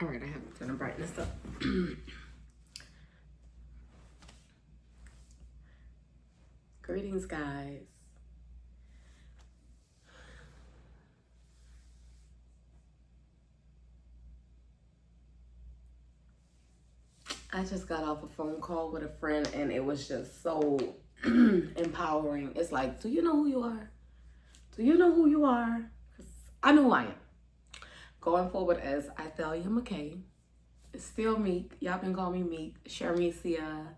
All right, I have to turn the brightness up. Greetings, guys. I just got off a phone call with a friend and it was just so empowering. It's like, do you know who you are? Do you know who you are? 'Cause I know who I am. Going forward as Ithelia McKay. It's still Meek. Y'all can call me Meek. Sharmesia.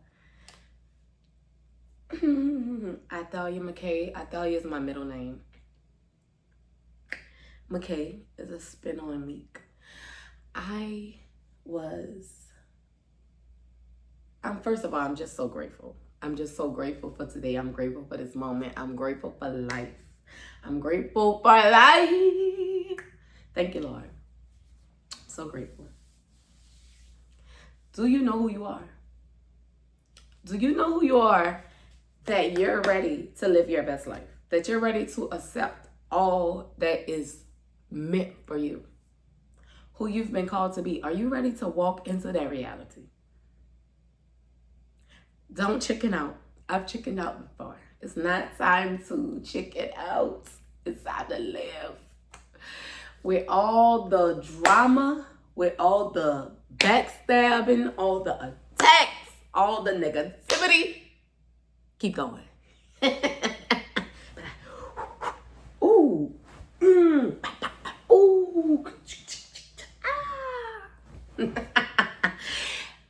Ithelia McKay. Ithelia is my middle name. McKay is a spin on Meek. First of all, I'm just so grateful. I'm just so grateful for today. I'm grateful for this moment. I'm grateful for life. I'm grateful for life. Thank you, Lord. So grateful. Do you know who you are? Do you know who you are? That you're ready to live your best life. That you're ready to accept all that is meant for you. Who you've been called to be. Are you ready to walk into that reality? Don't chicken out. I've chickened out before. It's not time to chicken out. It's time to live. With all the drama, with all the backstabbing, all the attacks, all the negativity, keep going. Ooh. Ooh.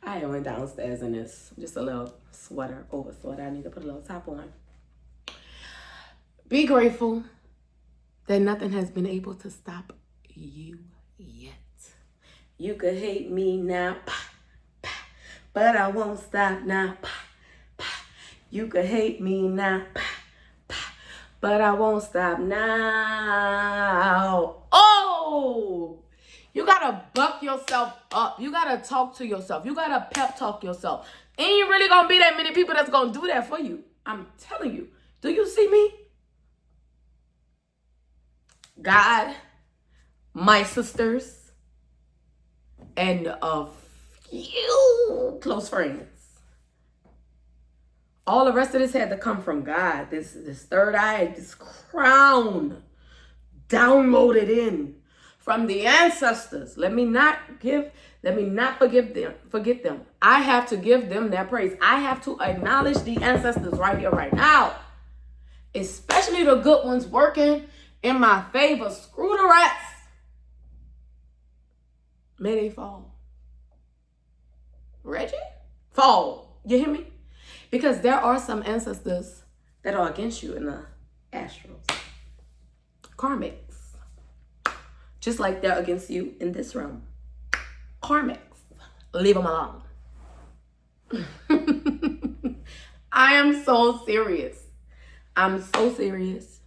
I went downstairs in this, just a little sweater, over sweater. I need to put a little top on. Be grateful that nothing has been able to stop you yet. You could hate me now, but I won't stop now. You could hate me now, but I won't stop now. Oh! You gotta buck yourself up. You gotta talk to yourself. You gotta pep talk yourself. Ain't really gonna be that many people that's gonna do that for you. I'm telling you. Do you see me? God, my sisters, and a few close friends. All the rest of this had to come from God. This third eye, this crown, downloaded in from the ancestors. Let me not forget them. I have to give them their praise. I have to acknowledge the ancestors right here, right now. Especially the good ones working in my favor. Screw the rats. May they fall. Reggie? Fall. You hear me? Because there are some ancestors that are against you in the astrals. Karmics. Just like they're against you in this realm. Karmics. Leave them alone. I am so serious. I'm so serious.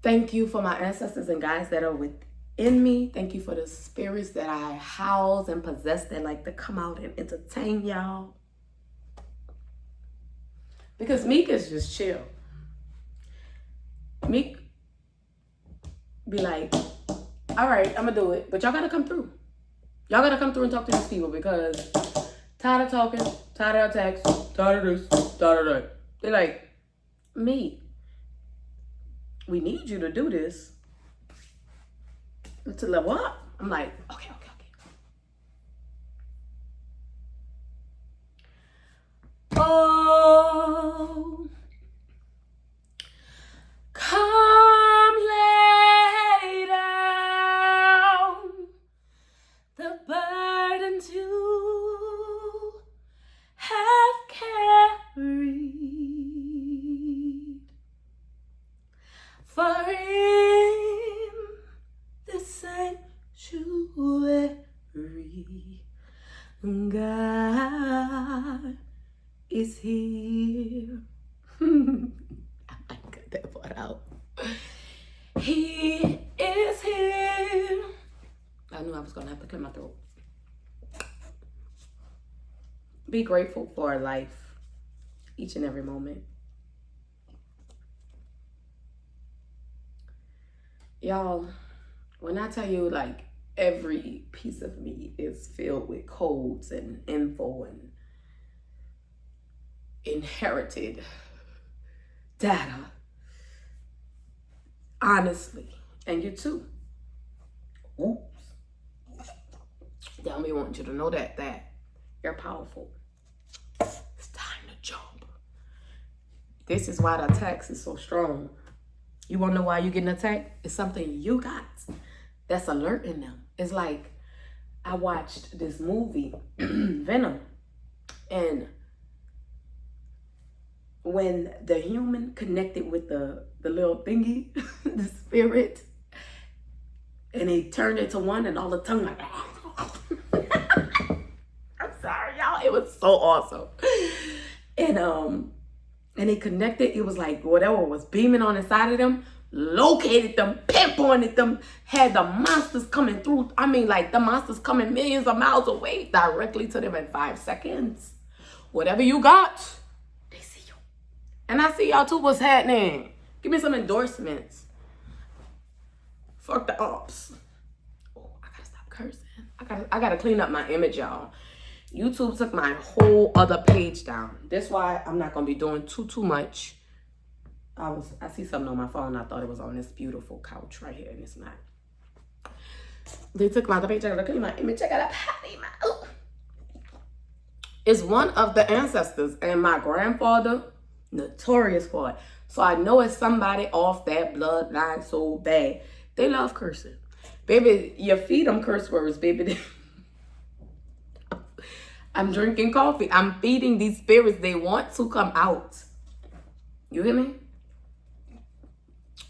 Thank you for my ancestors and guides that are within me. Thank you for the spirits that I house and possess that like to come out and entertain y'all. Because Meek is just chill. Meek be like, all right, I'm gonna do it. But y'all gotta come through. Y'all gotta come through and talk to these people because tired of talking, tired of attacks, tired of this, tired of that. They're like, Meek, we need you to do this to level up. I'm like, okay. Oh, come lay down the burdens you have carried. For in the sanctuary, God is here. I got that part out. He is here. I knew I was gonna have to clear my throat. Be grateful for life each and every moment. Y'all, when I tell you, like, every piece of me is filled with codes and info and inherited data. Honestly. And you too. Oops. Tell me, I want you to know that you're powerful. It's time to jump. This is why the text is so strong. You want to know why you're getting attacked? It's something you got that's alerting them. It's like I watched this movie, Venom, and when the human connected with the little thingy, the spirit, and he turned into one, and all the tongue like, I'm sorry, y'all. It was so awesome. And he connected. It was like whatever was beaming on the side of them, located them, pinpointed them, had the monsters coming through. I mean, like the monsters coming millions of miles away directly to them in 5 seconds. Whatever you got, they see you. And I see y'all too. What's happening? Give me some endorsements. Fuck the ops. Oh, I gotta stop cursing. I gotta clean up my image, y'all. YouTube took my whole other page down. That's why I'm not gonna be doing too much. I see something on my phone. I thought it was on this beautiful couch right here, and it's not. They took my other page. I gotta clean my image. I gotta patty my. It's one of the ancestors, and my grandfather, notorious for it. So I know it's somebody off that bloodline so bad. They love cursing. Baby, you feed them curse words, baby. I'm drinking coffee. I'm feeding these spirits. They want to come out. You hear me?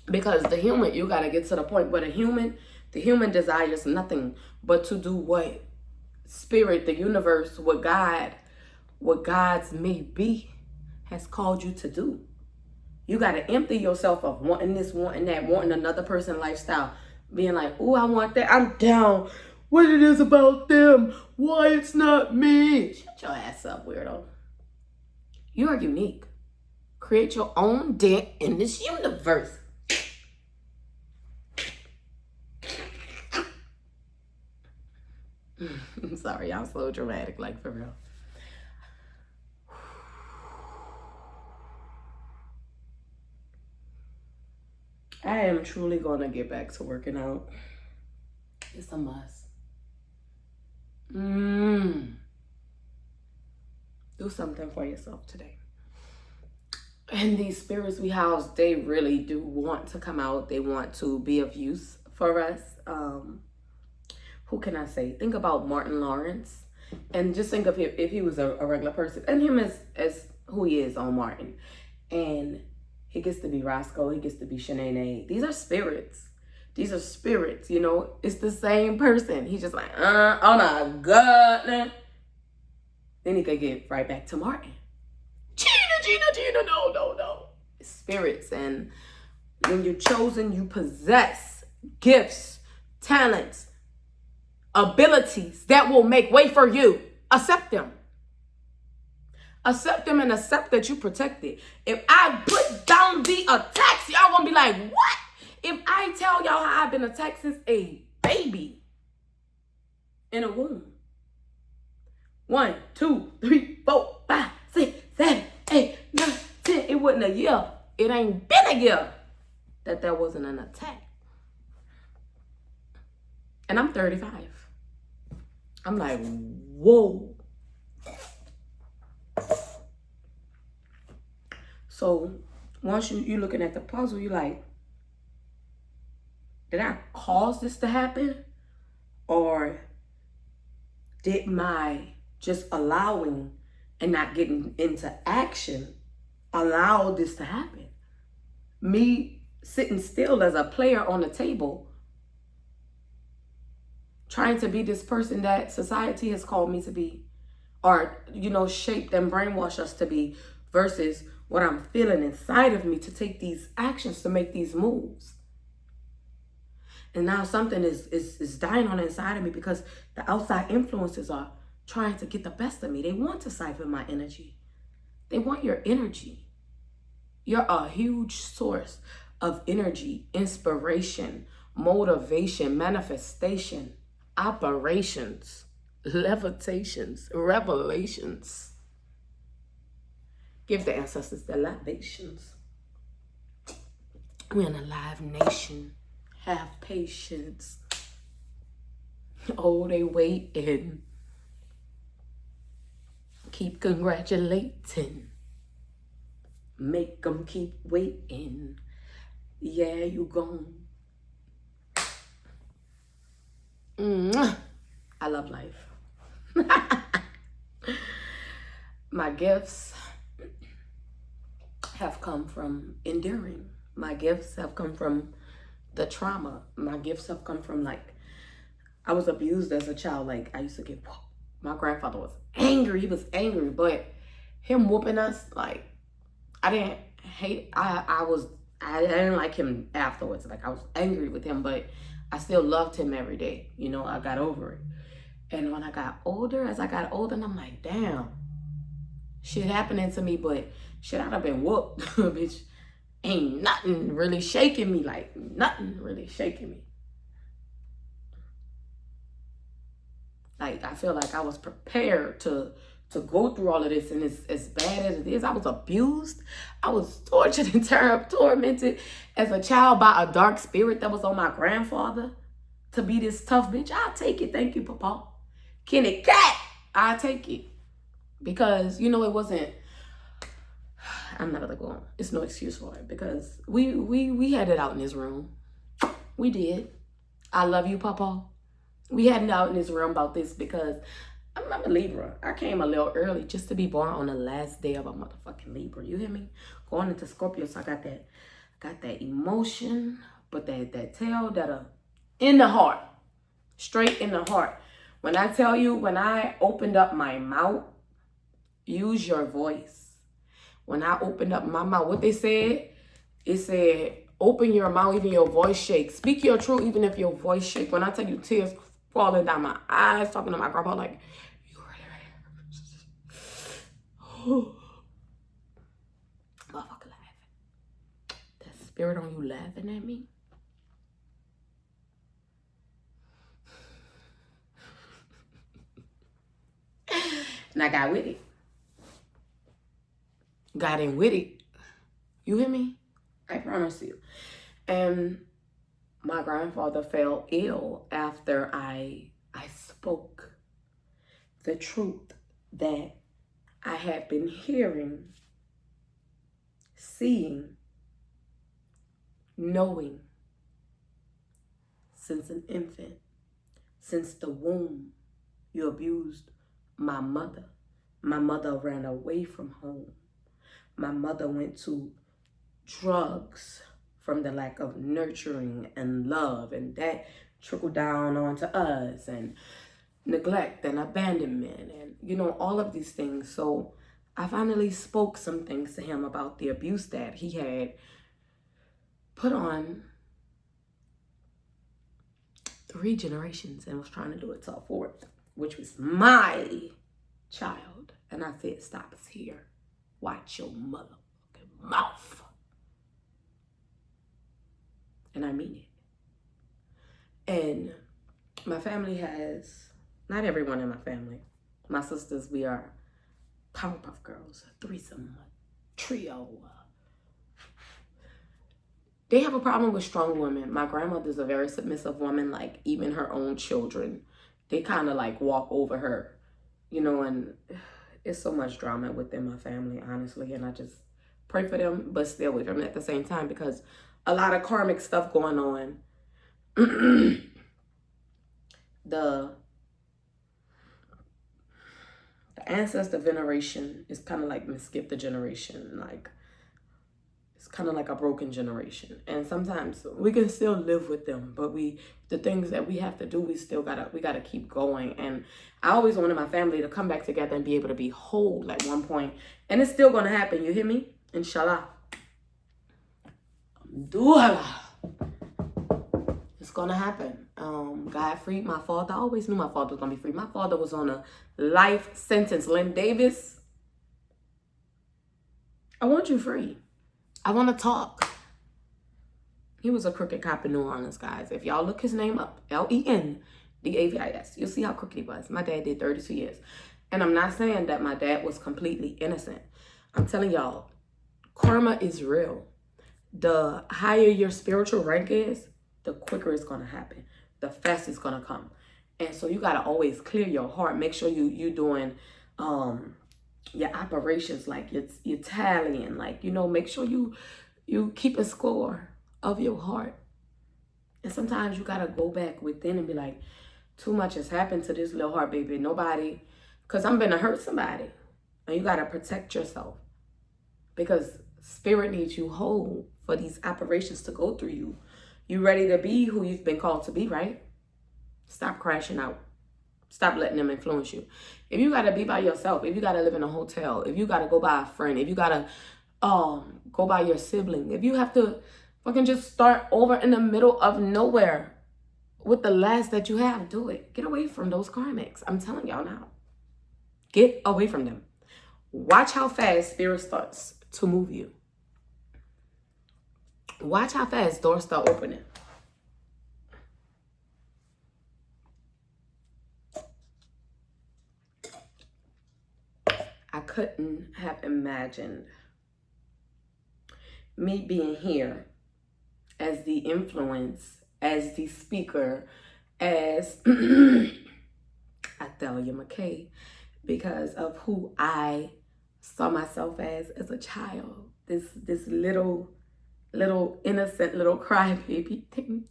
Because the human, you got to get to the point where the human desires nothing but to do what spirit, the universe, what God's may be has called you to do. You got to empty yourself of wanting this, wanting that, wanting another person's lifestyle. Being like, oh, I want that. I'm down. What it is about them. Why it's not me. Shut your ass up, weirdo. You are unique. Create your own dent in this universe. I'm sorry, y'all so dramatic, like for real. I am truly going to get back to working out. It's a must. Do something for yourself today. And these spirits we house, they really do want to come out. They want to be of use for us. Who can I say? Think about Martin Lawrence. And just think of him if he was a regular person. And him as who he is on Martin. And he gets to be Roscoe. He gets to be Shanae. These are spirits. These are spirits, you know. It's the same person. He's just like, oh my God. Then he could get right back to Martin. Gina, no. Spirits. And when you're chosen, you possess gifts, talents, abilities that will make way for you. Accept them. Accept them and accept that you protected. If I put down the attacks, y'all gonna be like, what? If I tell y'all how I've been attacked since a baby in a womb. 1, 2, 3, 4, 5, 6, 7, 8, 9, 10. It wasn't a year. It ain't been a year that wasn't an attack. And I'm 35. I'm like, whoa. So once you looking at the puzzle, you like, did I cause this to happen? Or did my just allowing and not getting into action allow this to happen? Me sitting still as a player on the table, trying to be this person that society has called me to be, or, you know, shaped and brainwashed us to be, versus what I'm feeling inside of me to take these actions, to make these moves. And now something is dying on the inside of me because the outside influences are trying to get the best of me. They want to siphon my energy. They want your energy. You're a huge source of energy, inspiration, motivation, manifestation. operations, levitations, revelations. Give the ancestors the libations. We're in a live nation. Have patience. Oh, they waiting. Keep congratulating. Make them keep waiting. Yeah, you gone. I love life. My gifts have come from enduring. My gifts have come from the trauma. My gifts have come from, like, I was abused as a child. Like, I used to get whooped. My grandfather was angry. He was angry, but him whooping us, like, I didn't hate. I didn't like him afterwards. Like, I was angry with him, but I still loved him every day. You know, I got over it. And when I got older, and I'm like, damn, shit happening to me, but shit, I'd have been whooped. Bitch, ain't nothing really shaking me. Like, nothing really shaking me. Like, I feel like I was prepared to go through all of this, and it's as bad as it is. I was abused. I was tortured and tormented as a child by a dark spirit that was on my grandfather to be this tough bitch. I'll take it. Thank you, Papa. Kenny Cat, I'll take it. Because, you know, it wasn't, I'm not gonna go on. It's no excuse for it, because we had it out in this room. We did. I love you, Papa. We had it out in this room about this because I'm a Libra. I came a little early just to be born on the last day of a motherfucking Libra. You hear me? Going into Scorpio, so I got that emotion, but that tail that in the heart, straight in the heart. When I tell you, when I opened up my mouth, use your voice. When I opened up my mouth, what they said, it said, open your mouth, even your voice shakes. Speak your truth, even if your voice shakes. When I tell you, tears falling down my eyes, talking to my grandpa, like, you ready? Motherfucker laughing. That spirit on you laughing at me. And I got with it. Got in with it. You hear me? I promise you. And my grandfather fell ill after I spoke the truth that I had been hearing, seeing, knowing since an infant, since the womb. You abused my mother. My mother ran away from home. My mother went to drugs from the lack of nurturing and love, and that trickled down onto us, and neglect and abandonment, and, you know, all of these things. So I finally spoke some things to him about the abuse that he had put on 3 generations and was trying to do it to a 4th, which was my child. And I said, stop us here. Watch your motherfucking mouth. And I mean it. And my family has, not everyone in my family, my sisters, we are Powerpuff Girls, threesome, trio. They have a problem with strong women. My grandmother's a very submissive woman. Like, even her own children, they kind of like walk over her, you know, and it's so much drama within my family, honestly. And I just pray for them, but stay away from them at the same time, because a lot of karmic stuff going on. The ancestor veneration is kind of like skip the generation. Like, it's kind of like a broken generation. And sometimes we can still live with them, but the things that we have to do, we gotta keep going. And I always wanted my family to come back together and be able to be whole at one point. And it's still gonna happen, you hear me? Inshallah. It's gonna happen. God freed my father. I always knew my father was gonna be free. My father was on a life sentence. Lynn Davis, I want you free. I want to talk. He was a crooked cop in New Orleans, guys. If y'all look his name up, Len DAVIS. You'll see how crooked he was. My dad did 32 years. And I'm not saying that my dad was completely innocent. I'm telling y'all, karma is real. The higher your spiritual rank is, the quicker it's going to happen. The faster it's going to come. And so you got to always clear your heart. Make sure you're doing your operations, like you're tallying. Like, make sure you keep a score of your heart. And sometimes you got to go back within and be like, too much has happened to this little heart, baby. Nobody, because I'm going to hurt somebody. And you got to protect yourself. Because spirit needs you whole for these operations to go through you. You ready to be who you've been called to be, right? Stop crashing out. Stop letting them influence you. If you got to be by yourself, if you got to live in a hotel, if you got to go by a friend, if you got to go by your sibling, if you have to fucking just start over in the middle of nowhere with the last that you have, do it. Get away from those karmics. I'm telling y'all now. Get away from them. Watch how fast spirit starts to move you. Watch how fast doors start opening. I couldn't have imagined me being here as the influence, as the speaker, as Athelia McKay, because of who I saw myself as a child. This little innocent little crybaby thing.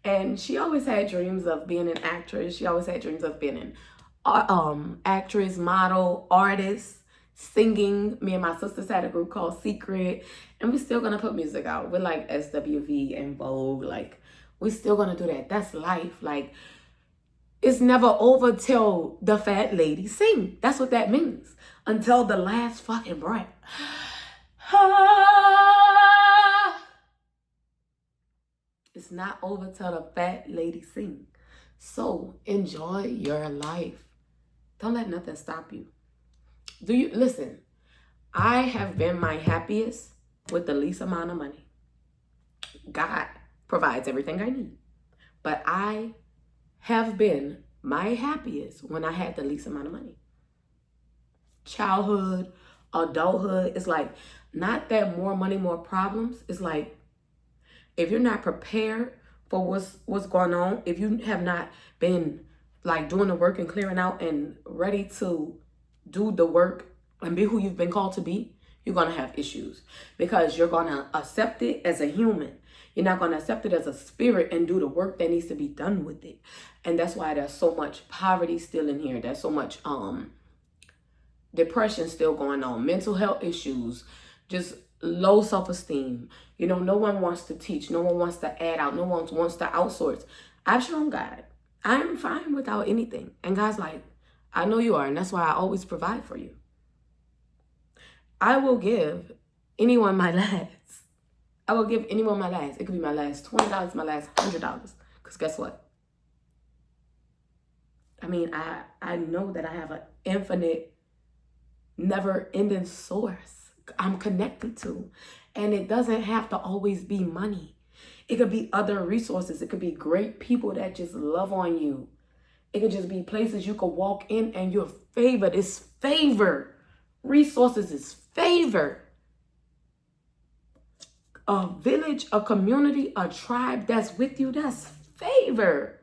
And she always had dreams of being an actress. She always had dreams of being an actress, model, artist, singing. Me and my sisters had a group called Secret, and we're still gonna put music out. We're like SWV and Vogue. Like, we're still gonna do that. That's life. Like, it's never over till the fat lady sing. That's what that means. Until the last fucking breath. It's not over till the fat lady sing. So enjoy your life. Don't let nothing stop you. Listen, I have been my happiest with the least amount of money. God provides everything I need. But I have been my happiest when I had the least amount of money. Childhood, adulthood, it's like, not that more money, more problems. It's like, if you're not prepared for what's going on, if you have not been like doing the work and clearing out and ready to do the work and be who you've been called to be, you're going to have issues, because you're going to accept it as a human. You're not going to accept it as a spirit and do the work that needs to be done with it. And that's why there's so much poverty still in here. There's so much depression still going on, mental health issues, just low self-esteem. No one wants to teach. No one wants to add out. No one wants to outsource. I've shown God I'm fine without anything. And God's like, I know you are, and that's why I always provide for you. I will give anyone my last. I will give anyone my last. It could be my last $20, my last $100. Because guess what? I mean, I know that I have an infinite, never-ending source I'm connected to. And it doesn't have to always be money. It could be other resources. It could be great people that just love on you. It could just be places you could walk in and you're favored. It's favor. Resources is favor. A village, a community, a tribe that's with you, that's favor.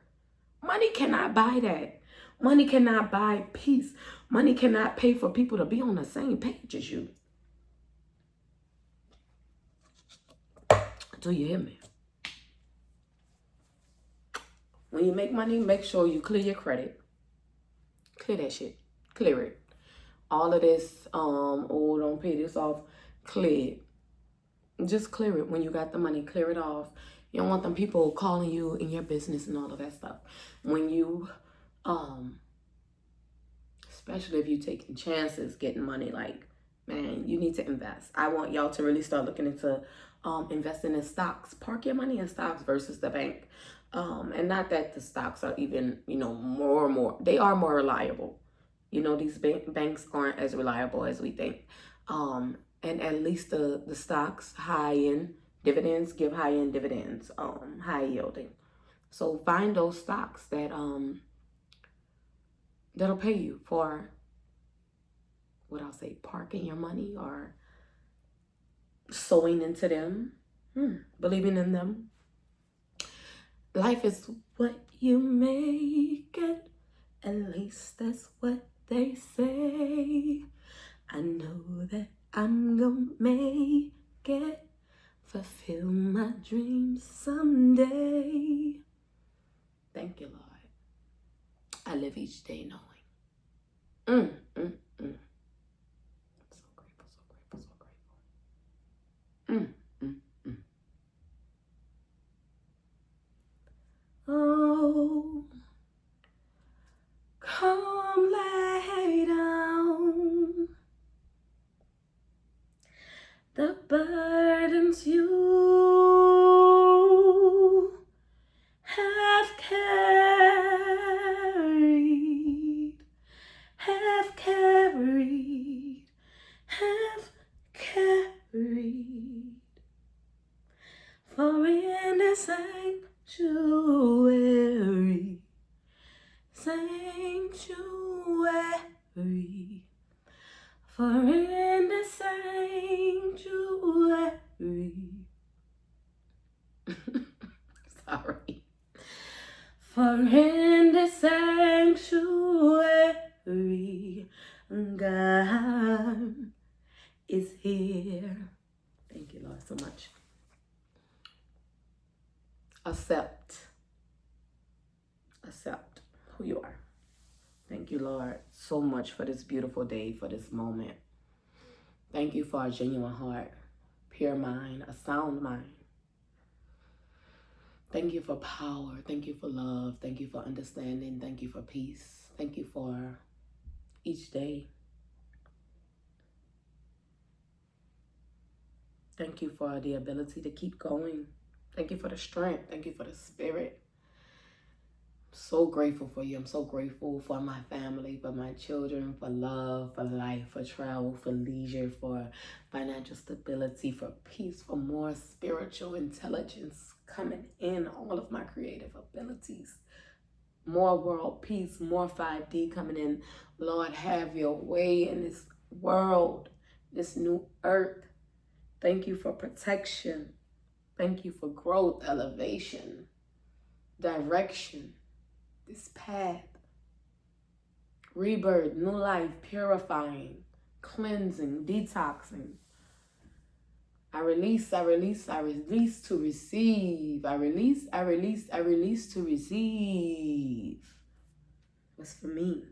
Money cannot buy that. Money cannot buy peace. Money cannot pay for people to be on the same page as you. Do you hear me? When you make money, make sure you clear your credit. Clear that shit. Clear it. All of this, don't pay this off. Clear it. Just clear it. When you got the money, clear it off. You don't want them people calling you in your business and all of that stuff. When you, especially if you're taking chances, getting money, like, man, you need to invest. I want y'all to really start looking into investing in stocks. Park your money in stocks versus the bank. And not that the stocks are even, more, they are more reliable. These banks aren't as reliable as we think. And at least the stocks, high-end dividends, give high-end dividends, high yielding. So find those stocks that that'll pay you for what I'll say, parking your money or sowing into them, believing in them. Life is what you make it, at least that's what they say. I know that I'm gonna make it, fulfill my dreams someday. Thank you, Lord. I live each day knowing. So grateful, so grateful, so grateful. Oh, come lay down the burdens you have carried, have carried, have carried. For in the sanctuary, sanctuary, for in the sanctuary, sorry, for in the sanctuary, God is here. Thank you, Lord, so much. Accept who you are. Thank you, Lord, so much for this beautiful day, for this moment. Thank you for a genuine heart, pure mind, a sound mind. Thank you for power. Thank you for love. Thank you for understanding. Thank you for peace. Thank you for each day. Thank you for the ability to keep going. Thank you for the strength. Thank you for the spirit. So grateful for you. I'm so grateful for my family, for my children, for love, for life, for travel, for leisure, for financial stability, for peace, for more spiritual intelligence coming in, all of my creative abilities, more world peace, more 5D coming in. Lord, have your way in this world, this new earth. Thank you for protection. Thank you for growth, elevation, direction. This path, rebirth, new life, purifying, cleansing, detoxing. I release to receive. I release to receive. What's for me?